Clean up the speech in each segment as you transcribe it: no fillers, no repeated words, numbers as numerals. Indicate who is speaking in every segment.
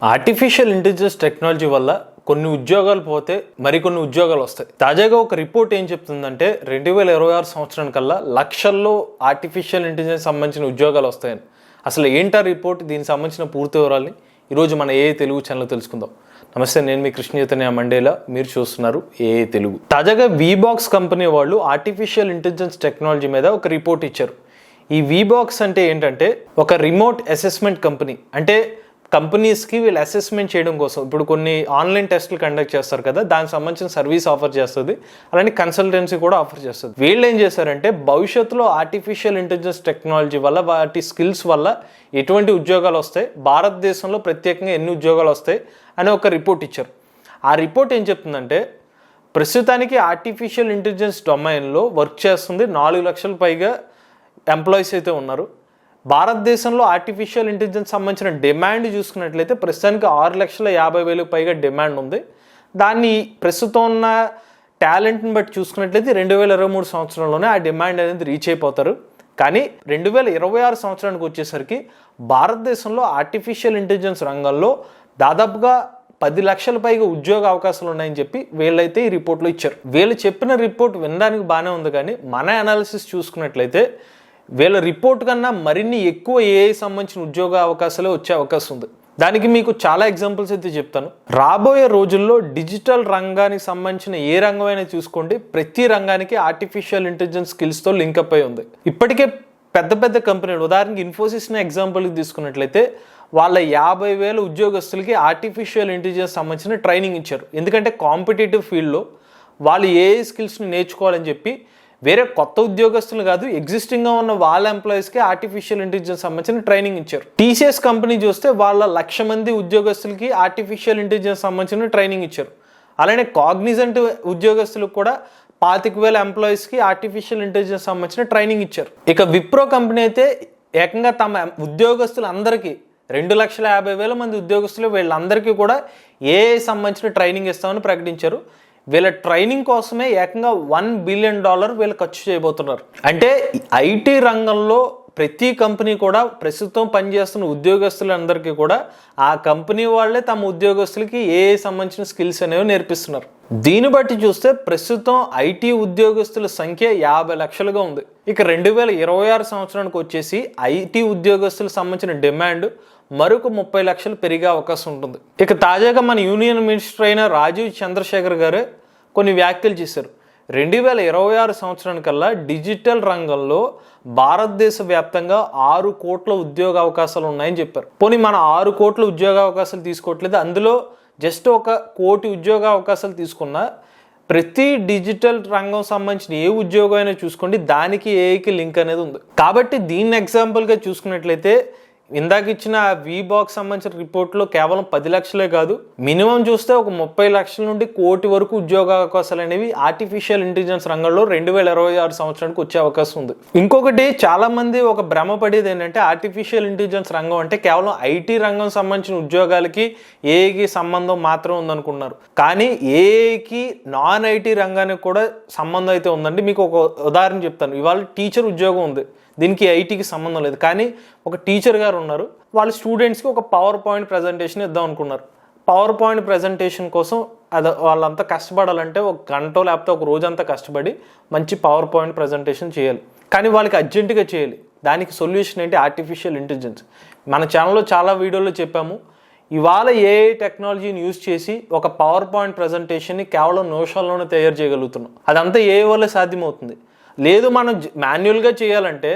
Speaker 1: Artificial intelligence technology వల్ల కొన్ని ఉద్యోగాలు పోతే మరికొన్ని ఉద్యోగాలు వస్తాయి. తాజాగా ఒక రిపోర్ట్ ఏం చెప్తుందంటే 2026 సంవత్సరానికల్లా లక్షల్లో ఆర్టిఫిషియల్ ఇంటెలిజెన్స్ సంబంధించిన ఉద్యోగాలు వస్తాయని. అసలు ఏంటా రిపోర్ట్, దీనికి సంబంధించిన పూర్తి వివరాలని ఈరోజు మన ఏఐ తెలుగు ఛానల్ తెలుసుకుందాం. నమస్తే, నేను మీ కృష్ణ చైతన్య మండేలా, మీరు చూస్తున్నారు ఏఐ తెలుగు. తాజాగా వీబాక్స్ కంపెనీ వాళ్ళు ఆర్టిఫిషియల్ ఇంటెలిజెన్స్ టెక్నాలజీ మీద ఒక రిపోర్ట్ ఇచ్చారు. ఈ వీబాక్స్ అంటే ఏంటంటే ఒక రిమోట్ అసెస్మెంట్ కంపెనీ. అంటే కంపెనీస్కి వీళ్ళు అసెస్మెంట్ చేయడం కోసం ఇప్పుడు కొన్ని ఆన్లైన్ టెస్టులు కండక్ట్ చేస్తారు కదా, దానికి సంబంధించిన సర్వీస్ ఆఫర్ చేస్తుంది, అలానే కన్సల్టెన్సీ కూడా ఆఫర్ చేస్తుంది. వీళ్ళు ఏం చేశారంటే భవిష్యత్తులో ఆర్టిఫిషియల్ ఇంటెలిజెన్స్ టెక్నాలజీ వల్ల, వాటి స్కిల్స్ వల్ల ఎటువంటి ఉద్యోగాలు వస్తాయి, భారతదేశంలో ప్రత్యేకంగా ఎన్ని ఉద్యోగాలు వస్తాయి అని ఒక రిపోర్ట్ ఇచ్చారు. ఆ రిపోర్ట్ ఏం చెప్తుందంటే ప్రస్తుతానికి ఆర్టిఫిషియల్ ఇంటెలిజెన్స్ డొమైన్లో వర్క్ చేస్తుంది 4 లక్షల పైగా ఎంప్లాయీస్ అయితే ఉన్నారు. భారతదేశంలో ఆర్టిఫిషియల్ ఇంటెలిజెన్స్ సంబంధించిన డిమాండ్ చూసుకున్నట్లయితే ప్రస్తుతానికి 6,50,000 పైగా డిమాండ్ ఉంది. దాన్ని ప్రస్తుతం ఉన్న టాలెంట్ని బట్టి చూసుకున్నట్లయితే 2023 సంవత్సరంలోనే ఆ డిమాండ్ అనేది రీచ్ అయిపోతారు. కానీ 2026 సంవత్సరానికి వచ్చేసరికి భారతదేశంలో ఆర్టిఫిషియల్ ఇంటెలిజెన్స్ రంగంలో దాదాపుగా 10 లక్షల పైగా ఉద్యోగ అవకాశాలు ఉన్నాయని చెప్పి వీళ్ళైతే ఈ రిపోర్ట్లో ఇచ్చారు. వీళ్ళు చెప్పిన రిపోర్ట్ వినడానికి బాగానే ఉంది, కానీ మన అనాలిసిస్ చూసుకున్నట్లయితే వీళ్ళ రిపోర్ట్ కన్నా మరిన్ని ఎక్కువ ఏఐ సంబంధించిన ఉద్యోగ అవకాశాలే వచ్చే అవకాశం ఉంది. దానికి మీకు చాలా ఎగ్జాంపుల్స్ అయితే చెప్తాను. రాబోయే రోజుల్లో డిజిటల్ రంగానికి సంబంధించిన ఏ రంగమైనా చూసుకోండి, ప్రతి రంగానికి ఆర్టిఫిషియల్ ఇంటెలిజెన్స్ స్కిల్స్తో లింకప్ అయి ఉంది. ఇప్పటికే పెద్ద పెద్ద కంపెనీలు, ఉదాహరణకి ఇన్ఫోసిస్ని ఎగ్జాంపుల్కి తీసుకున్నట్లయితే వాళ్ళ 50,000 ఉద్యోగస్తులకి ఆర్టిఫిషియల్ ఇంటెలిజెన్స్ సంబంధించిన ట్రైనింగ్ ఇచ్చారు. ఎందుకంటే కాంపిటేటివ్ ఫీల్డ్లో వాళ్ళు ఏఐ స్కిల్స్ని నేర్చుకోవాలని చెప్పి వేరే కొత్త ఉద్యోగస్తులు కాదు, ఎగ్జిస్టింగ్గా ఉన్న వాళ్ళ ఎంప్లాయీస్కి ఆర్టిఫిషియల్ ఇంటెలిజెన్స్ సంబంధించిన ట్రైనింగ్ ఇచ్చారు. టీసీఎస్ కంపెనీ చూస్తే వాళ్ళ 1,00,000 మంది ఉద్యోగస్తులకి ఆర్టిఫిషియల్ ఇంటెలిజెన్స్ సంబంధించిన ట్రైనింగ్ ఇచ్చారు. అలానే కాగ్నిజెంట్ ఉద్యోగస్తులకు కూడా 25,000 ఎంప్లాయీస్కి ఆర్టిఫిషియల్ ఇంటెలిజెన్స్ సంబంధించిన ట్రైనింగ్ ఇచ్చారు. ఇక విప్రో కంపెనీ అయితే ఏకంగా తమ ఉద్యోగస్తులందరికీ 2,50,000 మంది ఉద్యోగస్తులు వీళ్ళందరికీ కూడా ఏఐ సంబంధించిన ట్రైనింగ్ ఇస్తామని ప్రకటించారు. వీళ్ళ ట్రైనింగ్ కోసమే ఏకంగా $1 బిలియన్ వీళ్ళు ఖర్చు చేయబోతున్నారు. అంటే ఐటీ రంగంలో ప్రతి కంపెనీ కూడా ప్రస్తుతం పనిచేస్తున్న ఉద్యోగస్తులందరికీ కూడా ఆ కంపెనీ వాళ్ళే తమ ఉద్యోగస్తులకి ఏఐ సంబంధించిన స్కిల్స్ అనేవి నేర్పిస్తున్నారు. దీన్ని బట్టి చూస్తే ప్రస్తుతం ఐటీ ఉద్యోగస్తుల సంఖ్య 50 లక్షలుగా ఉంది. ఇక 2026 సంవత్సరానికి వచ్చేసి ఐటీ ఉద్యోగస్తులకు సంబంధించిన డిమాండ్ మరొక 30 లక్షలు పెరిగే అవకాశం ఉంటుంది. ఇక తాజాగా మన యూనియన్ మినిస్టర్ అయిన రాజీవ్ చంద్రశేఖర్ గారు కొన్ని వ్యాఖ్యలు చేశారు. 2026 సంవత్సరానికల్లా డిజిటల్ రంగంలో భారతదేశ వ్యాప్తంగా 6 కోట్ల ఉద్యోగ అవకాశాలు ఉన్నాయని చెప్పారు. పోనీ మన 6 కోట్ల ఉద్యోగ అవకాశాలు తీసుకోవట్లేదు, అందులో జస్ట్ 1 కోటి ఉద్యోగ అవకాశాలు తీసుకున్నా ప్రతి డిజిటల్ రంగం సంబంధించిన ఏ ఉద్యోగం అయినా చూసుకోండి, దానికి ఏఐకి లింక్ అనేది ఉంది. కాబట్టి దీన్ని ఎగ్జాంపుల్గా చూసుకున్నట్లయితే ఇందాక ఇచ్చిన వీబాక్స్ సంబంధించిన రిపోర్ట్లో కేవలం 10 లక్షలే కాదు, మినిమం చూస్తే ఒక 30 లక్షల నుండి కోటి వరకు ఉద్యోగ అవకాశాలు అనేవి ఆర్టిఫిషియల్ ఇంటెలిజెన్స్ రంగంలో 2026 సంవత్సరానికి వచ్చే అవకాశం ఉంది. ఇంకొకటి, చాలా మంది ఒక భ్రమ పడేది ఏంటంటే ఆర్టిఫిషియల్ ఇంటెలిజెన్స్ రంగం అంటే కేవలం ఐటీ రంగం సంబంధించిన ఉద్యోగాలకి ఏఐకి సంబంధం మాత్రం ఉందనుకున్నారు. కానీ ఏఐకి నాన్ ఐటీ రంగానికి కూడా సంబంధం అయితే ఉందండి. మీకు ఒక ఉదాహరణ చెప్తాను. ఇవాళ టీచర్ ఉద్యోగం ఉంది, దీనికి ఐటీకి సంబంధం లేదు, కానీ ఒక టీచర్ గారు ఉన్నారు, వాళ్ళ స్టూడెంట్స్కి ఒక పవర్ పాయింట్ ప్రజెంటేషన్ ఇద్దాం అనుకున్నారు. పవర్ పాయింట్ ప్రజెంటేషన్ కోసం వాళ్ళంతా కష్టపడాలంటే 1 గంట లేకపోతే ఒక రోజంతా కష్టపడి మంచి పవర్ పాయింట్ ప్రజెంటేషన్ చేయాలి. కానీ వాళ్ళకి అర్జెంటుగా చేయాలి. దానికి సొల్యూషన్ ఏంటి? Artificial intelligence. మన ఛానల్లో చాలా వీడియోలో చెప్పాము. ఇవాళ ఏఐ టెక్నాలజీని యూజ్ చేసి ఒక పవర్ పాయింట్ ప్రజెంటేషన్ని కేవలం నిమిషాల్లోనే తయారు చేయగలుగుతున్నాం. అదంతా ఏఐ వల్లే సాధ్యమవుతుంది. లేదు, మనం మాన్యువల్గా చేయాలంటే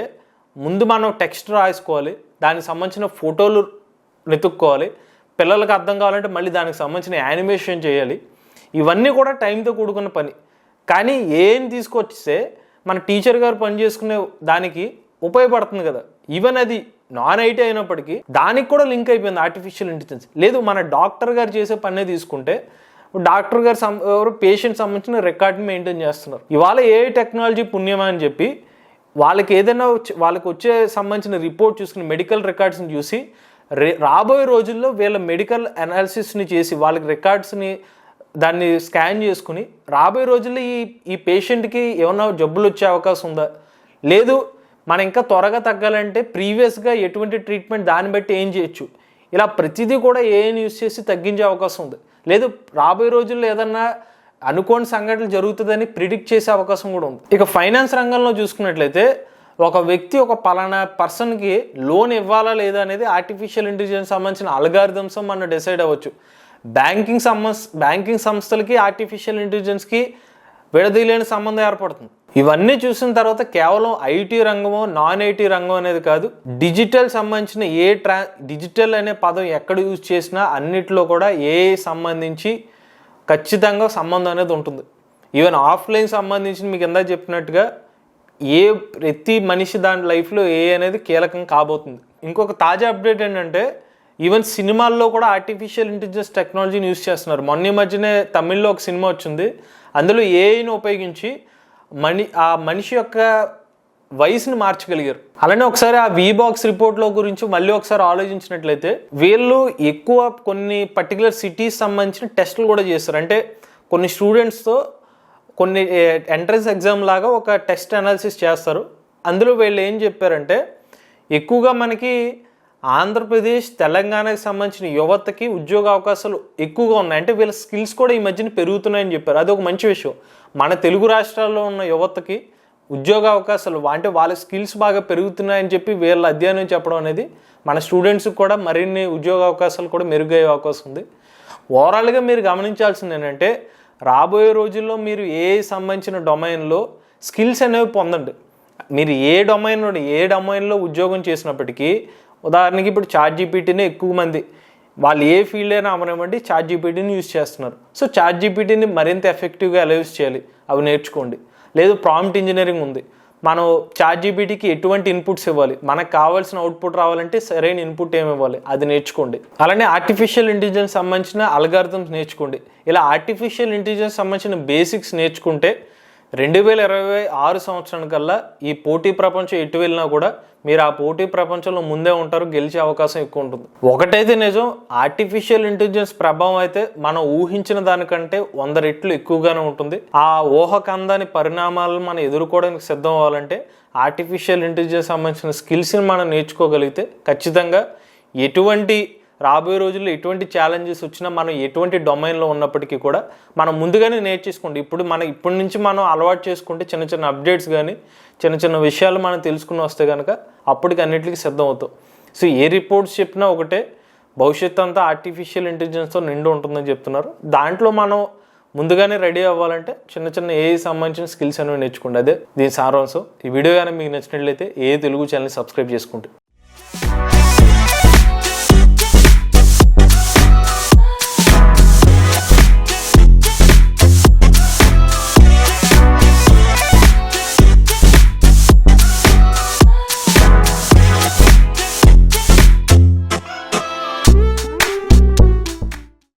Speaker 1: ముందు మనం టెక్స్ట్ రాసుకోవాలి, దానికి సంబంధించిన ఫోటోలు వెతుక్కోవాలి, పిల్లలకు అర్థం కావాలంటే మళ్ళీ దానికి సంబంధించిన యానిమేషన్ చేయాలి. ఇవన్నీ కూడా టైంతో కూడుకున్న పని. కానీ ఏం తీసుకొస్తే మన టీచర్ గారు పని చేసుకునే దానికి ఉపయోగపడుతుంది కదా. ఈవెన్ అది నాన్ ఐటీ అయినప్పటికీ దానికి కూడా లింక్ అయిపోయింది ఆర్టిఫిషియల్ ఇంటెలిజెన్స్. లేదు, మన డాక్టర్ గారు చేసే పనే తీసుకుంటే డాక్టర్ గారు ఎవరు పేషెంట్ సంబంధించిన రికార్డ్ని మెయింటైన్ చేస్తున్నారు. ఇవాళ ఏ టెక్నాలజీ పుణ్యమా అని చెప్పి వాళ్ళకి ఏదైనా వాళ్ళకి వచ్చే సంబంధించిన రిపోర్ట్ చూసుకుని మెడికల్ రికార్డ్స్ని చూసి రాబోయే రోజుల్లో వీళ్ళ మెడికల్ అనాలిసిస్ని చేసి వాళ్ళకి రికార్డ్స్ని దాన్ని స్కాన్ చేసుకుని రాబోయే రోజుల్లో ఈ పేషెంట్కి ఏమన్నా జబ్బులు వచ్చే అవకాశం ఉందా, లేదు మనం ఇంకా త్వరగా తగ్గాలంటే ప్రీవియస్గా ఎటువంటి ట్రీట్మెంట్ దాన్ని బట్టి ఏం చేయొచ్చు, ఇలా ప్రతిదీ కూడా ఏఐని యూజ్ చేసి తగ్గించే అవకాశం ఉంది. లేదు రాబోయే రోజుల్లో ఏదన్నా అనుకోని సంఘటనలు జరుగుతుందని ప్రిడిక్ట్ చేసే అవకాశం కూడా ఉంది. ఇక ఫైనాన్స్ రంగంలో చూసుకున్నట్లయితే ఒక వ్యక్తి ఒక పలానా పర్సన్కి లోన్ ఇవ్వాలా లేదా అనేది ఆర్టిఫిషియల్ ఇంటెలిజెన్స్ సంబంధించిన అల్గారిథమ్స్ మనం డిసైడ్ అవ్వచ్చు. బ్యాంకింగ్ సంస్థలకి ఆర్టిఫిషియల్ ఇంటెలిజెన్స్కి విడదీయలేని సంబంధం ఏర్పడుతుంది. ఇవన్నీ చూసిన తర్వాత కేవలం ఐటీ రంగమో నాన్ ఐటీ రంగం అనేది కాదు, డిజిటల్ సంబంధించిన డిజిటల్ అనే పదం ఎక్కడ యూజ్ చేసినా అన్నిట్లో కూడా సంబంధించి ఖచ్చితంగా సంబంధం అనేది ఉంటుంది. ఈవెన్ ఆఫ్లైన్ సంబంధించిన మీకు ఇందాక చెప్పినట్టుగా ప్రతి మనిషి దాని లైఫ్లో అనేది కీలకం కాబోతుంది. ఇంకొక తాజా అప్డేట్ ఏంటంటే ఈవెన్ సినిమాల్లో కూడా ఆర్టిఫిషియల్ ఇంటెలిజెన్స్ టెక్నాలజీని యూజ్ చేస్తున్నారు. మొన్న మధ్యనే తమిళ్లో ఒక సినిమా వచ్చింది, అందులో ఏఐని ఉపయోగించి ఆ మనిషి యొక్క వయసుని మార్చగలిగారు. అలానే ఒకసారి ఆ వీబాక్స్ రిపోర్ట్లో గురించి మళ్ళీ ఒకసారి ఆలోచించినట్లయితే వీళ్ళు ఎక్కువ కొన్ని పర్టికులర్ సిటీస్ సంబంధించిన టెస్టులు కూడా చేస్తారు. అంటే కొన్ని స్టూడెంట్స్తో కొన్ని ఎంట్రన్స్ ఎగ్జామ్ లాగా ఒక టెస్ట్ అనాలిసిస్ చేస్తారు. అందులో వీళ్ళు ఏం చెప్పారంటే ఎక్కువగా మనకి ఆంధ్రప్రదేశ్ తెలంగాణకి సంబంధించిన యువతకి ఉద్యోగ అవకాశాలు ఎక్కువగా ఉన్నాయి. అంటే వీళ్ళ స్కిల్స్ కూడా ఈ మధ్యన పెరుగుతున్నాయని చెప్పారు. అది ఒక మంచి విషయం. మన తెలుగు రాష్ట్రాల్లో ఉన్న యువతకి ఉద్యోగ అవకాశాలు అంటే వాళ్ళ స్కిల్స్ బాగా పెరుగుతున్నాయని చెప్పి వీళ్ళ అధ్యయనం చెప్పడం అనేది మన స్టూడెంట్స్కి కూడా మరిన్ని ఉద్యోగ అవకాశాలు కూడా మెరుగయ్యే అవకాశం ఉంది. ఓవరాల్గా మీరు గమనించాల్సింది ఏంటంటే రాబోయే రోజుల్లో మీరు సంబంధించిన డొమైన్లో స్కిల్స్ అనేవి పొందండి. మీరు ఏ డొమైన్లో ఉద్యోగం చేసినప్పటికీ, ఉదాహరణకి ఇప్పుడు చాట్‌జీపీటీనే ఎక్కువ మంది వాళ్ళు ఏ ఫీల్డ్ అయినా అవ్వనివ్వండి చాట్‌జీపీటీని యూజ్ చేస్తున్నారు. సో చాట్‌జీపీటీని మరింత ఎఫెక్టివ్గా ఎలా యూజ్ చేయాలి అవి నేర్చుకోండి. లేదు ప్రాంప్ట్ ఇంజనీరింగ్ ఉంది, మనం చాట్‌జీపీటీకి ఎటువంటి ఇన్పుట్స్ ఇవ్వాలి, మనకు కావాల్సిన అవుట్పుట్ రావాలంటే సరైన ఇన్పుట్ ఏమి ఇవ్వాలి అది నేర్చుకోండి. అలానే ఆర్టిఫిషియల్ ఇంటెలిజెన్స్ సంబంధించిన అల్గారిథమ్స్ నేర్చుకోండి. ఇలా ఆర్టిఫిషియల్ ఇంటెలిజెన్స్ సంబంధించిన బేసిక్స్ నేర్చుకుంటే 2026 సంవత్సరానికల్లా ఈ పోటీ ప్రపంచం ఎటు వెళ్ళినా కూడా మీరు ఆ పోటీ ప్రపంచంలో ముందే ఉంటారు, గెలిచే అవకాశం ఎక్కువ ఉంటుంది. ఒకటైతే నిజం, ఆర్టిఫిషియల్ ఇంటెలిజెన్స్ ప్రభావం అయితే మనం ఊహించిన దానికంటే 100 రెట్లు ఎక్కువగానే ఉంటుంది. ఆ ఊహకందని పరిణామాలను మనం ఎదుర్కోవడానికి సిద్ధం అవ్వాలంటే ఆర్టిఫిషియల్ ఇంటెలిజెన్స్ సంబంధించిన స్కిల్స్ని మనం నేర్చుకోగలిగితే ఖచ్చితంగా రాబోయే రోజుల్లో ఎటువంటి ఛాలెంజెస్ వచ్చినా మనం ఎటువంటి డొమైన్లో ఉన్నప్పటికీ కూడా మనం ముందుగానే నేర్చేసుకోండి. ఇప్పటి నుంచి మనం అలవాటు చేసుకుంటే చిన్న చిన్న అప్డేట్స్ కానీ చిన్న చిన్న విషయాలు మనం తెలుసుకుని వస్తే కనుక అప్పటికి అన్నిటికీ సిద్ధం అవుతాం. సో ఏ రిపోర్ట్స్ చెప్పినా ఒకటే, భవిష్యత్తు అంతా ఆర్టిఫిషియల్ ఇంటెలిజెన్స్తో నిండి ఉంటుందని చెప్తున్నారు. దాంట్లో మనం ముందుగానే రెడీ అవ్వాలంటే చిన్న చిన్న సంబంధించిన స్కిల్స్ అనేవి నేర్చుకోండి. అదే దీని సారాంశం. ఈ వీడియో కానీ మీకు నచ్చినట్లయితే తెలుగు ఛానల్ని సబ్స్క్రైబ్ చేసుకోండి.